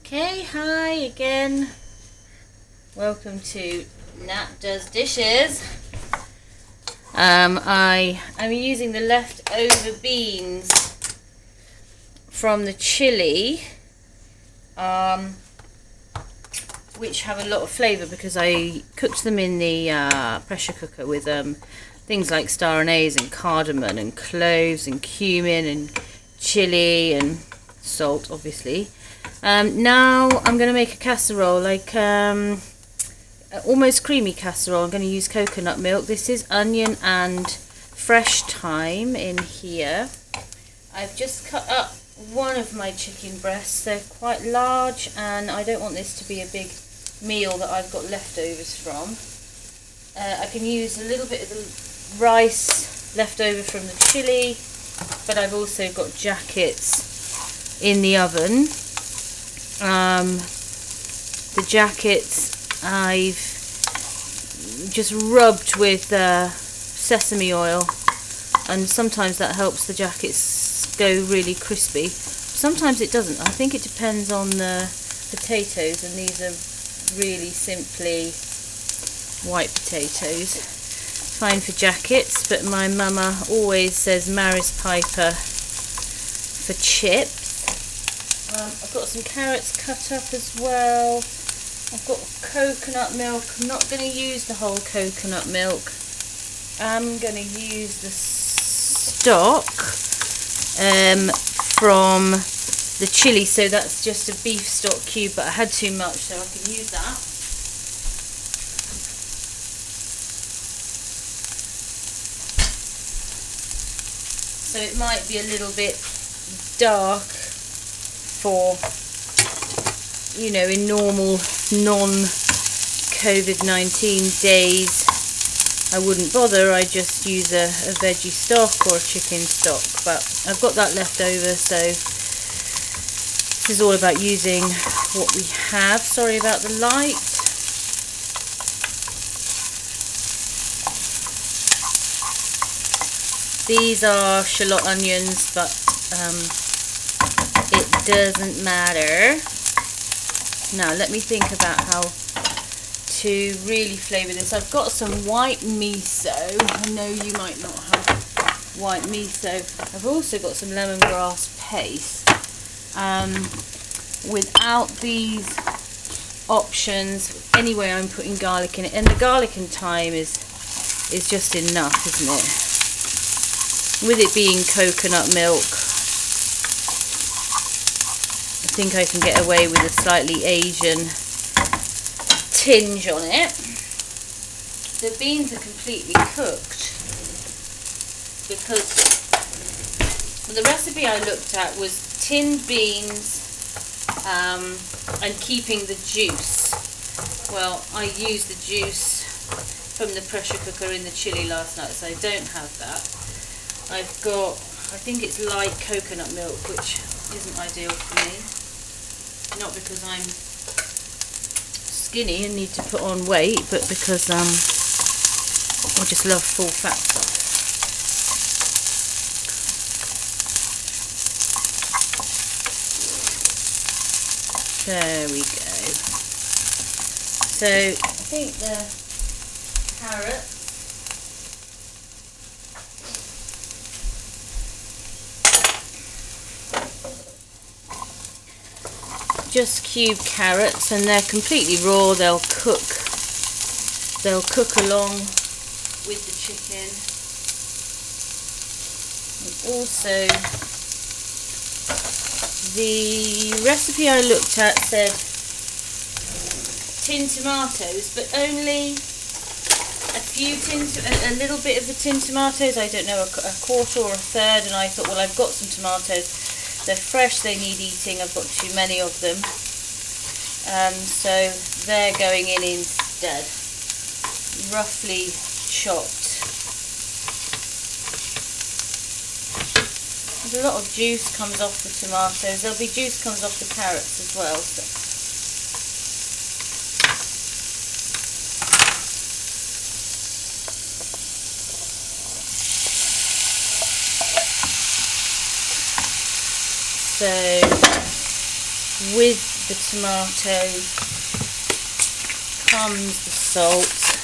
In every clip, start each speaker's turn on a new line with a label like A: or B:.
A: Okay, hi again. Welcome to Nat Does Dishes. I am using the leftover beans from the chili, which have a lot of flavour because I cooked them in the pressure cooker with things like star anise and cardamom and cloves and cumin and chili and salt, obviously. Now I'm going to make a casserole, like almost creamy casserole. I'm going to use coconut milk. This is onion and fresh thyme in here. I've just cut up one of my chicken breasts. They're quite large and I don't want this to be a big meal that I've got leftovers from. I can use a little bit of the rice left over from the chili, but I've also got jackets in the oven. The jackets I've just rubbed with sesame oil, and sometimes that helps the jackets go really crispy. Sometimes it doesn't. I think it depends on the potatoes, and these are really simply white potatoes. Fine for jackets, but my mama always says Maris Piper for chips. I've got some carrots cut up as well. I've got coconut milk. I'm not going to use the whole coconut milk. I'm going to use the stock from the chili, so that's just a beef stock cube, but I had too much, so I can use that. So it might be a little bit dark for, you know, in normal non-COVID-19 days. I wouldn't bother. I just use a veggie stock or a chicken stock, but I've got that left over, so this is all about using what we have. Sorry about the light. These are shallot onions, but it doesn't matter. Now let me think about how to really flavour this. I've got some white miso. I know you might not have white miso. I've also got some lemongrass paste. Without these options, anyway, I'm putting garlic in it, and the garlic and thyme is just enough, isn't it? With it being coconut milk, I think I can get away with a slightly Asian tinge on it. The beans are completely cooked because the recipe I looked at was tinned beans and keeping the juice. Well, I used the juice from the pressure cooker in the chili last night, so I don't have that. I've got, I think it's light coconut milk, which isn't ideal for me. Not because I'm skinny and need to put on weight, but because I just love full fat stuff. There we go. So I think the carrot, just cube carrots, and they're completely raw. They'll cook along with the chicken. And also, the recipe I looked at said tinned tomatoes, but only a little bit of the tinned tomatoes. I don't know, a quarter or a third. And I thought, well, I've got some tomatoes. They're fresh, they need eating, I've got too many of them. So they're going in instead, roughly chopped. There's a lot of juice comes off the tomatoes. There'll be juice comes off the carrots as well. So with the tomato comes the salt.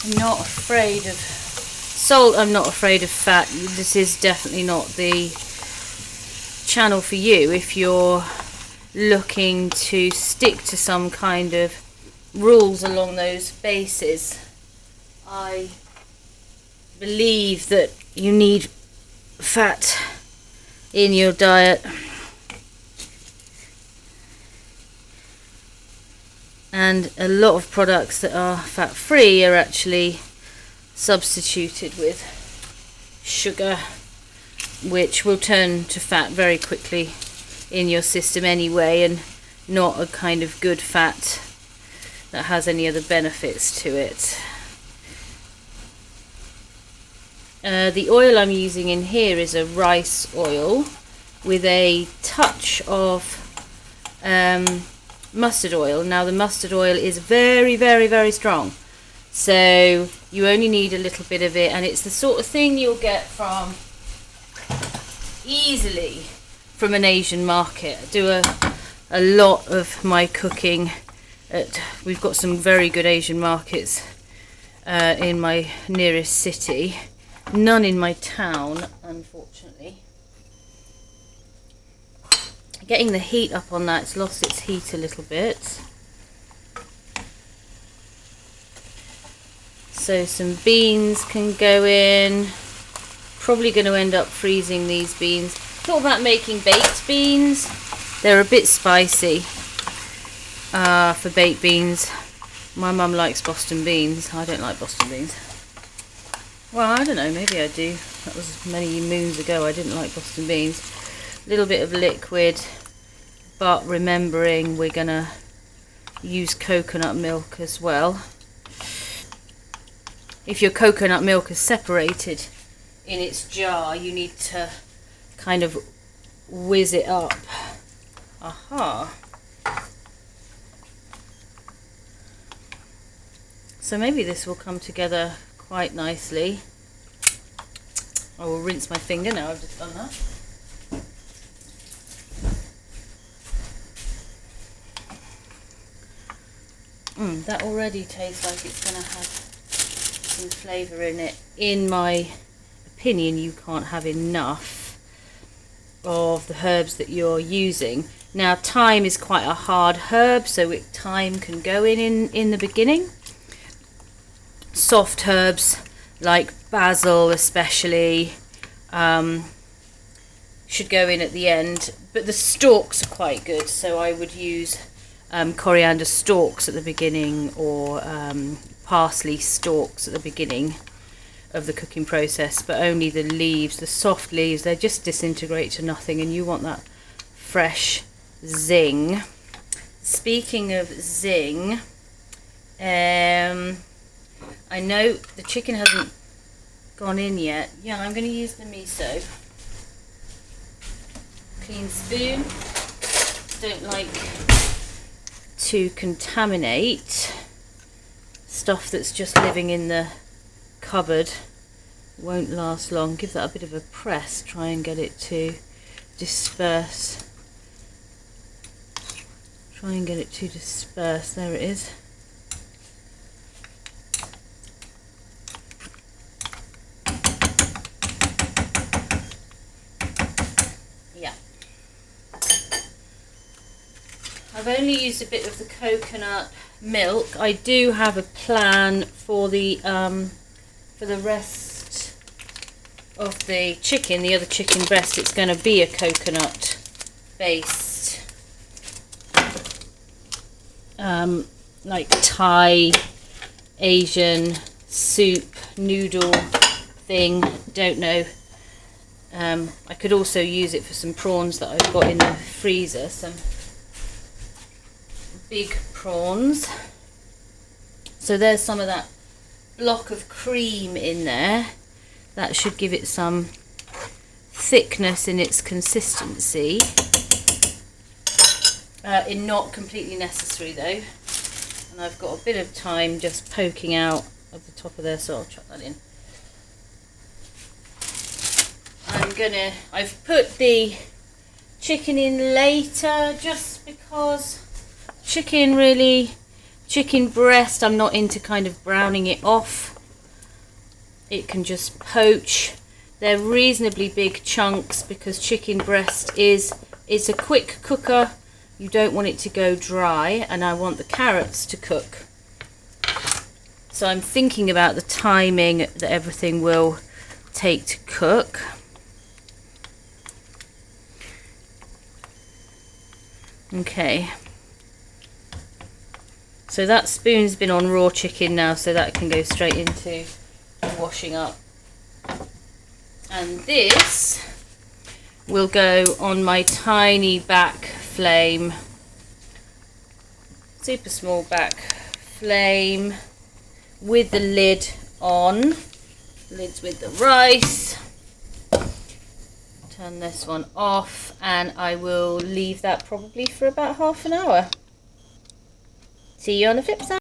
A: I'm not afraid of salt, I'm not afraid of fat. This is definitely not the channel for you if you're looking to stick to some kind of rules along those bases. I believe that you need fat in your diet, and a lot of products that are fat free are actually substituted with sugar, which will turn to fat very quickly in your system anyway, and not a kind of good fat that has any other benefits to it. The oil I'm using in here is a rice oil with a touch of mustard oil. Now the mustard oil is very, very, very strong, so you only need a little bit of it, and it's the sort of thing you'll get easily from an Asian market. I do a lot of my cooking we've got some very good Asian markets in my nearest city. None in my town, unfortunately. Getting the heat up on that, it's lost its heat a little bit. So some beans can go in. Probably going to end up freezing these beans. Thought about making baked beans. They're a bit spicy for baked beans. My mum likes Boston beans. I don't like Boston beans. Well, I don't know, maybe I do. That was many moons ago. I didn't like Boston beans. A little bit of liquid, but remembering we're going to use coconut milk as well. If your coconut milk is separated in its jar, you need to kind of whiz it up. Aha. So maybe this will come together quite nicely. I will rinse my finger now I've just done that. That already tastes like it's going to have some flavour in it. In my opinion, you can't have enough of the herbs that you're using. Now, thyme is quite a hard herb, so thyme can go in the beginning. Soft herbs like basil especially should go in at the end, but the stalks are quite good, so I would use coriander stalks at the beginning, or parsley stalks at the beginning of the cooking process, but only the leaves, the soft leaves. They just disintegrate to nothing, and you want that fresh zing. Speaking of zing, I know the chicken hasn't gone in yet. Yeah, I'm going to use the miso. Clean spoon. Don't like to contaminate stuff that's just living in the cupboard. Won't last long. Give that a bit of a press. Try and get it to disperse. Try and get it to disperse. There it is. I've only used a bit of the coconut milk. I do have a plan for the rest of the chicken, the other chicken breast. It's going to be a coconut based like Thai Asian soup noodle thing. Don't know. I could also use it for some prawns that I've got in the freezer, some big prawns. So there's some of that block of cream in there. That should give it some thickness in its consistency. Not completely necessary though. And I've got a bit of thyme just poking out of the top of there, so I'll chuck that in. I've put the chicken in later just because chicken breast, I'm not into kind of browning it off. It can just poach. They're reasonably big chunks because chicken breast it's a quick cooker. You don't want it to go dry, and I want the carrots to cook. So I'm thinking about the timing that everything will take to cook. Okay. So that spoon's been on raw chicken now, so that can go straight into washing up. And this will go on my tiny back flame, super small back flame, with the lid on. Lid's with the rice. Turn this one off, and I will leave that probably for about half an hour. See you on the flip side.